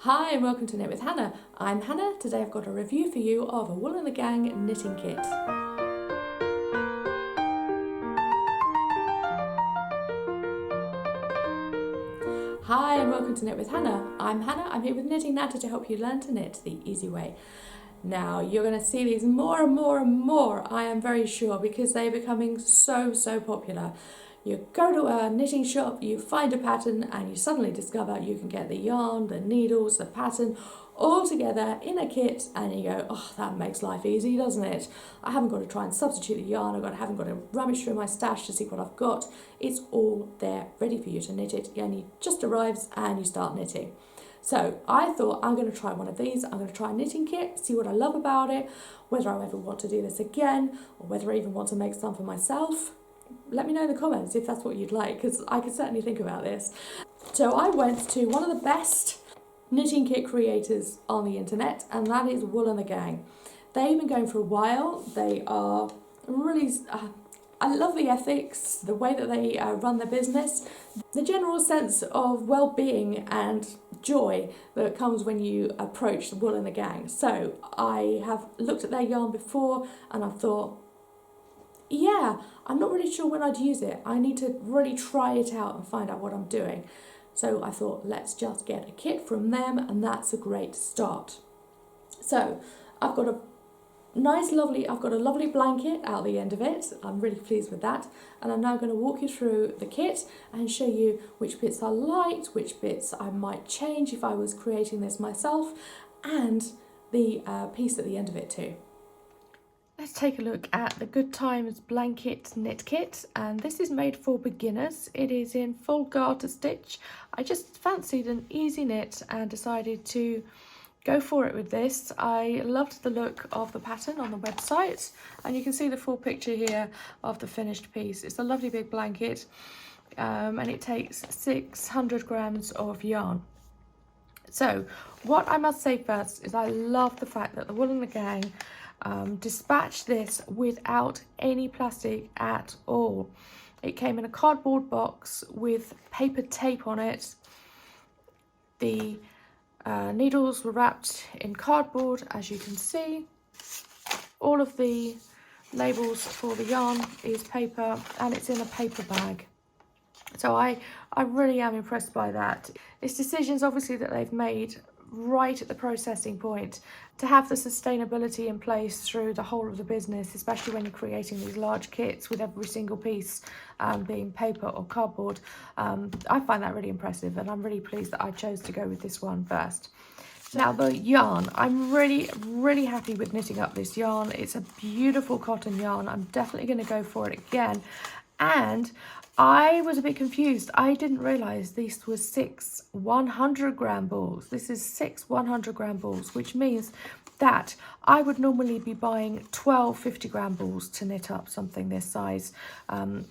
Hi and welcome to Knit with Hannah. I'm Hannah. Today I've got a review for you of a Wool and the Gang knitting kit. Hi and welcome to Knit with Hannah. I'm Hannah. I'm here with Knitting Natter to help you learn to knit the easy way. Now you're going to see these more and more, I am very sure, because they're becoming so popular. You go to a knitting shop, you find a pattern, and you suddenly discover you can get the yarn, the needles, the pattern all together in a kit, and you go, oh, that makes life easy, doesn't it? I haven't got to try and substitute the yarn, I haven't got to rummage through my stash to see what I've got. It's all there ready for you to knit it, and it just arrives and you start knitting. So I thought I'm going to try one of these. I'm going to try a knitting kit, see what I love about it, whether I ever want to do this again, or whether I even want to make some for myself. Let me know in the comments if that's what you'd like, because I could certainly think about this. So I went to one of the best knitting kit creators on the internet, and that is Wool and the Gang. They've been going for a while. They are really... I love the ethics, the way that they run their business, the general sense of well-being and joy that comes when you approach Wool and the Gang. So I have looked at their yarn before and I thought, yeah, I'm not really sure when I'd use it. I need to really try it out and find out what I'm doing. So I thought, let's just get a kit from them, and that's a great start. So I've got a lovely blanket out the end of it. I'm really pleased with that. And I'm now going to walk you through the kit and show you which bits I liked, which bits I might change if I was creating this myself, and the piece at the end of it too. Let's take a look at the Good Times blanket knit kit, and this is made for beginners. It is in full garter stitch. I just fancied an easy knit and decided to go for it with this. I loved the look of the pattern on the website, and you can see the full picture here of the finished piece. It's a lovely big blanket, and it takes 600 grams of yarn. So what I must say first is I love the fact that the Wool and the Gang dispatched this without any plastic at all. It came in a cardboard box with paper tape on it. The needles were wrapped in cardboard, as you can see. All of the labels for the yarn is paper, and it's in a paper bag. So I really am impressed by that. It's decisions obviously that they've made right at the processing point to have the sustainability in place through the whole of the business, especially when you're creating these large kits with every single piece being paper or cardboard. I find that really impressive, and I'm really pleased that I chose to go with this one first. Now the yarn, I'm really happy with knitting up this yarn. It's a beautiful cotton yarn. I'm definitely going to go for it again. And I was a bit confused. I didn't realise this was 6 100-gram balls. This is 6 100-gram balls, which means that I would normally be buying 12 50-gram balls to knit up something this size,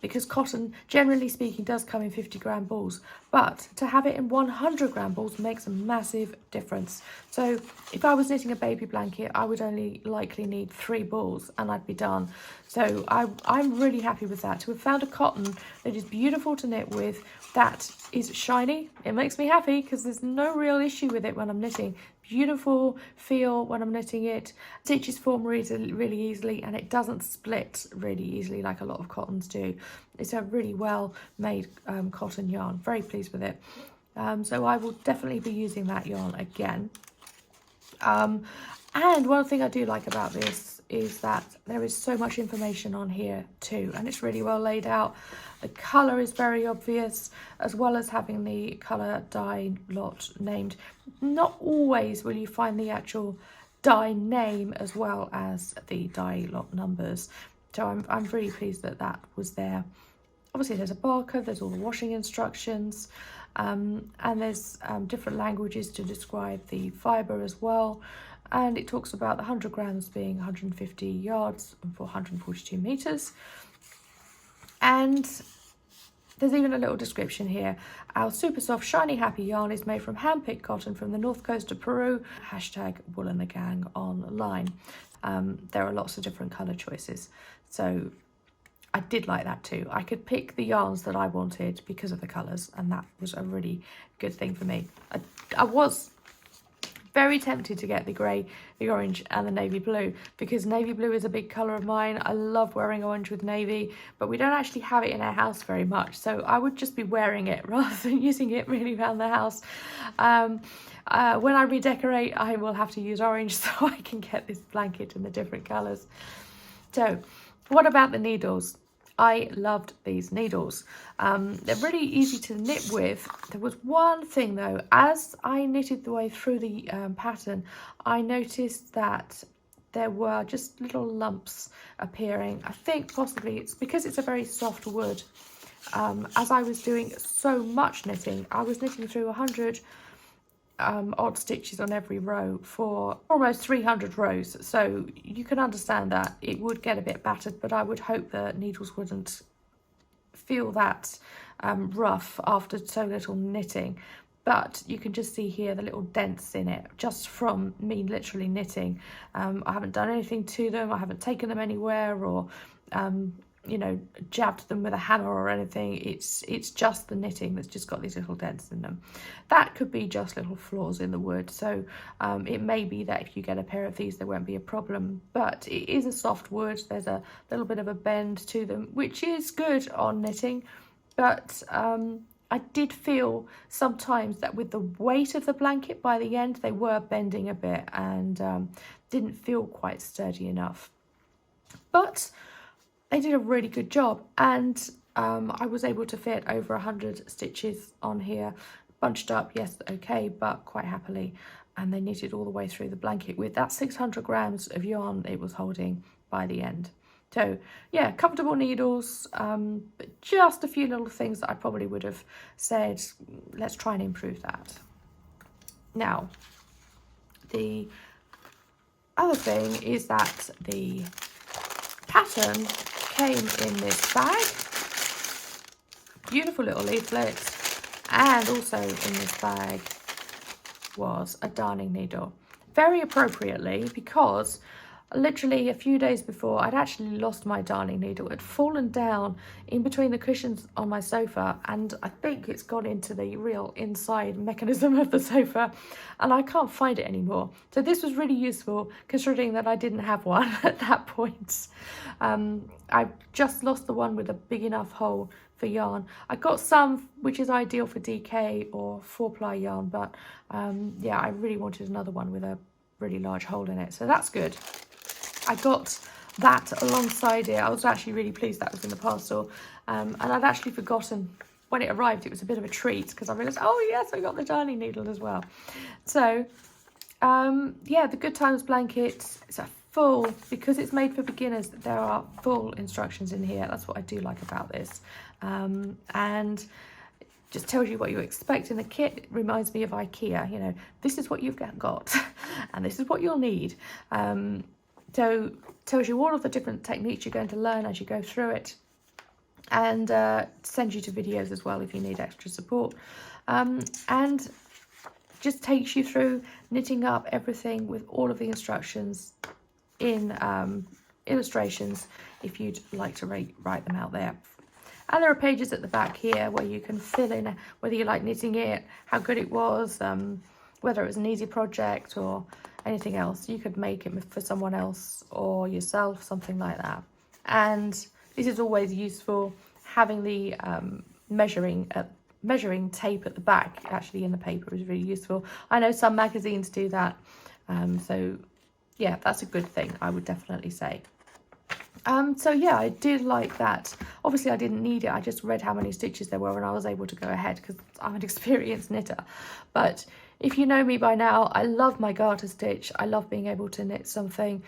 because cotton, generally speaking, does come in 50-gram balls. But to have it in 100-gram balls makes a massive difference. So if I was knitting a baby blanket, I would only likely need 3 balls and I'd be done. So I'm really happy with that. To have found a cotton that is beautiful to knit with, that is shiny, it makes me happy, because there's no real issue with it when I'm knitting. Beautiful feel when I'm knitting it. Stitches form really easily, and it doesn't split really easily like a lot of cottons do. It's a really well made cotton yarn. Very pleased with it. So I will definitely be using that yarn again. And one thing I do like about this is that there is so much information on here too, and it's really well laid out. The colour is very obvious, as well as having the colour dye lot named. Not always will you find the actual dye name as well as the dye lot numbers, so I'm really pleased that that was there. Obviously there's a barcode, there's all the washing instructions, and there's different languages to describe the fibre as well. And it talks about the 100 grams being 150 yards for 142 meters. And there's even a little description here. Our super soft, shiny, happy yarn is made from hand-picked cotton from the north coast of Peru. Hashtag Wool and the Gang online. There are lots of different colour choices. So I did like that too. I could pick the yarns that I wanted because of the colours, and that was a really good thing for me. I was very tempted to get the grey, the orange and the navy blue, because navy blue is a big colour of mine. I love wearing orange with navy, but we don't actually have it in our house very much, so I would just be wearing it rather than using it really around the house. When I redecorate, I will have to use orange so I can get this blanket in the different colours. So what about the needles? I loved these needles. They're really easy to knit with. There was one thing though, as I knitted the way through the pattern, I noticed that there were just little lumps appearing. I think possibly it's because it's a very soft wood. As I was doing so much knitting, I was knitting through 100 odd stitches on every row for almost 300 rows, so you can understand that it would get a bit battered, but I would hope the needles wouldn't feel that rough after so little knitting. But you can just see here the little dents in it just from me literally knitting. I haven't done anything to them, I haven't taken them anywhere or you know, jabbed them with a hammer or anything. It's just the knitting that's just got these little dents in them. That could be just little flaws in the wood, so it may be that if you get a pair of these there won't be a problem, but it is a soft wood. There's a little bit of a bend to them, which is good on knitting, but I did feel sometimes that with the weight of the blanket by the end they were bending a bit and didn't feel quite sturdy enough. But they did a really good job, and I was able to fit over 100 stitches on here, bunched up, yes, okay, but quite happily, and they knitted all the way through the blanket with that 600 grams of yarn it was holding by the end. So yeah, comfortable needles, but just a few little things that I probably would have said, let's try and improve that. Now, the other thing is that the pattern came in this bag, beautiful little leaflets, and also in this bag was a darning needle, very appropriately, because literally a few days before I'd actually lost my darning needle. It had fallen down in between the cushions on my sofa, and I think it's gone into the real inside mechanism of the sofa and I can't find it anymore. So this was really useful considering that I didn't have one at that point. I just lost the one with a big enough hole for yarn. I got some which is ideal for DK or 4-ply yarn, but yeah, I really wanted another one with a really large hole in it, so that's good. I got that alongside it. I was actually really pleased that was in the parcel, and I'd actually forgotten when it arrived. It was a bit of a treat because I realised, oh yes, I got the darning needle as well. So yeah, the Good Times blanket is a full, because it's made for beginners, there are full instructions in here. That's what I do like about this, and just tells you what you expect in the kit. It reminds me of IKEA, you know, this is what you've got and this is what you'll need. So tells you all of the different techniques you're going to learn as you go through it, and sends you to videos as well if you need extra support, and just takes you through knitting up everything with all of the instructions in illustrations if you'd like to write them out there. And there are pages at the back here where you can fill in whether you like knitting it, how good it was, whether it was an easy project or anything else. You could make it for someone else or yourself, something like that. And this is always useful, having the measuring tape at the back actually in the paper is really useful. I know some magazines do that, so yeah, that's a good thing, I would definitely say. So yeah, I did like that. Obviously I didn't need it, I just read how many stitches there were and I was able to go ahead because I'm an experienced knitter. But if you know me by now, I love my garter stitch. I love being able to knit something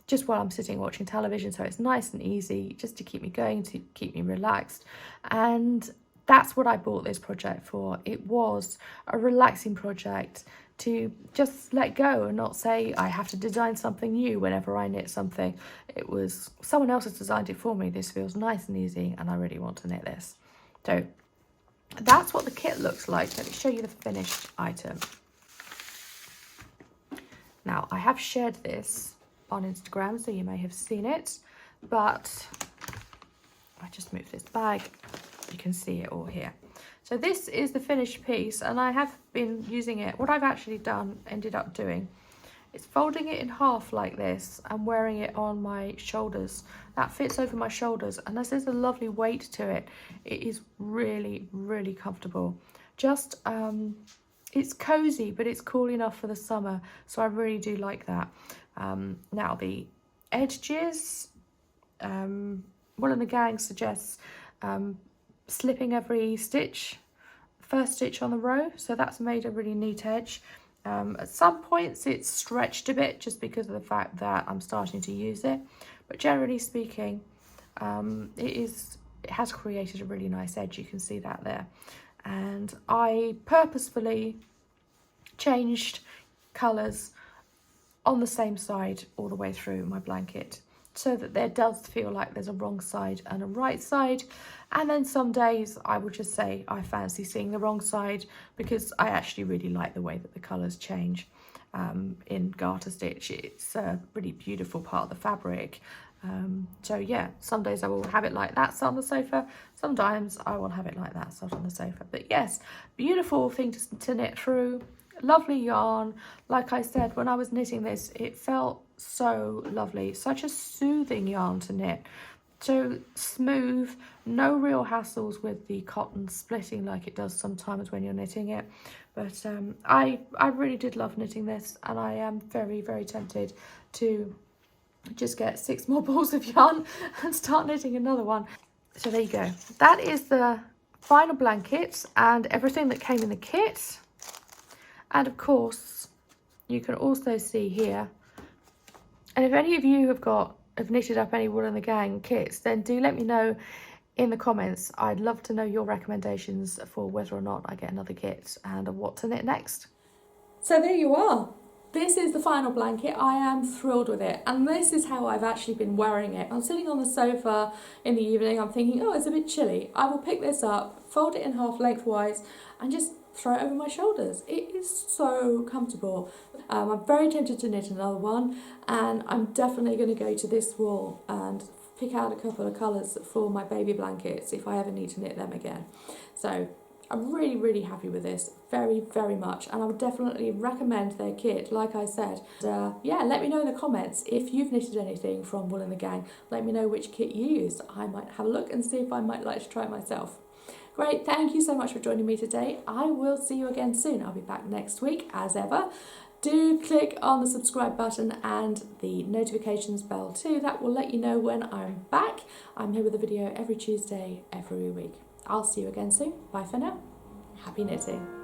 just while I'm sitting watching television, so it's nice and easy just to keep me going, to keep me relaxed. And that's what I bought this project for. It was a relaxing project to just let go and not say I have to design something new whenever I knit something. It was someone else has designed it for me. This feels nice and easy and I really want to knit this. So that's what the kit looks like. Let me show you the finished item. Now, I have shared this on Instagram, so you may have seen it, but I just moved this bag. You can see it all here. So this is the finished piece, and I have been using it. What I've actually ended up doing, is folding it in half like this and wearing it on my shoulders. That fits over my shoulders, and this is a lovely weight to it. It is really, really comfortable. Just, it's cozy, but it's cool enough for the summer, so I really do like that. Now the edges, one of the gang suggests slipping every stitch, first stitch on the row, so that's made a really neat edge. At some points it's stretched a bit just because of the fact that I'm starting to use it, but generally speaking it has created a really nice edge. You can see that there, and I purposefully changed colours on the same side all the way through my blanket, so that there does feel like there's a wrong side and a right side. And then some days I would just say I fancy seeing the wrong side, because I actually really like the way that the colours change in garter stitch. It's a really beautiful part of the fabric. So yeah, some days I will have it like that sat on the sofa, sometimes I will have it like that sat on the sofa. But yes, beautiful thing to knit through. Lovely yarn. Like I said, when I was knitting this, it felt so lovely, such a soothing yarn to knit, so smooth, no real hassles with the cotton splitting like it does sometimes when you're knitting it. But I really did love knitting this, and I am very, very tempted to just get 6 more balls of yarn and start knitting another one. So there you go, that is the final blanket and everything that came in the kit. And of course, you can also see here, and if any of you have knitted up any Wool and the Gang kits, then do let me know in the comments. I'd love to know your recommendations for whether or not I get another kit and what to knit next. So there you are. This is the final blanket. I am thrilled with it, and this is how I've actually been wearing it. I'm sitting on the sofa in the evening, I'm thinking, oh, it's a bit chilly. I will pick this up, fold it in half lengthwise, and just throw it over my shoulders. It is so comfortable. I'm very tempted to knit another one, and I'm definitely going to go to this wall and pick out a couple of colours for my baby blankets if I ever need to knit them again. So I'm really, really happy with this, very, very much, and I would definitely recommend their kit, like I said. Yeah, let me know in the comments if you've knitted anything from Wool and the Gang. Let me know which kit you used. I might have a look and see if I might like to try it myself. Great, thank you so much for joining me today. I will see you again soon. I'll be back next week, as ever. Do click on the subscribe button and the notifications bell too. That will let you know when I'm back. I'm here with a video every Tuesday, every week. I'll see you again soon. Bye for now. Happy knitting.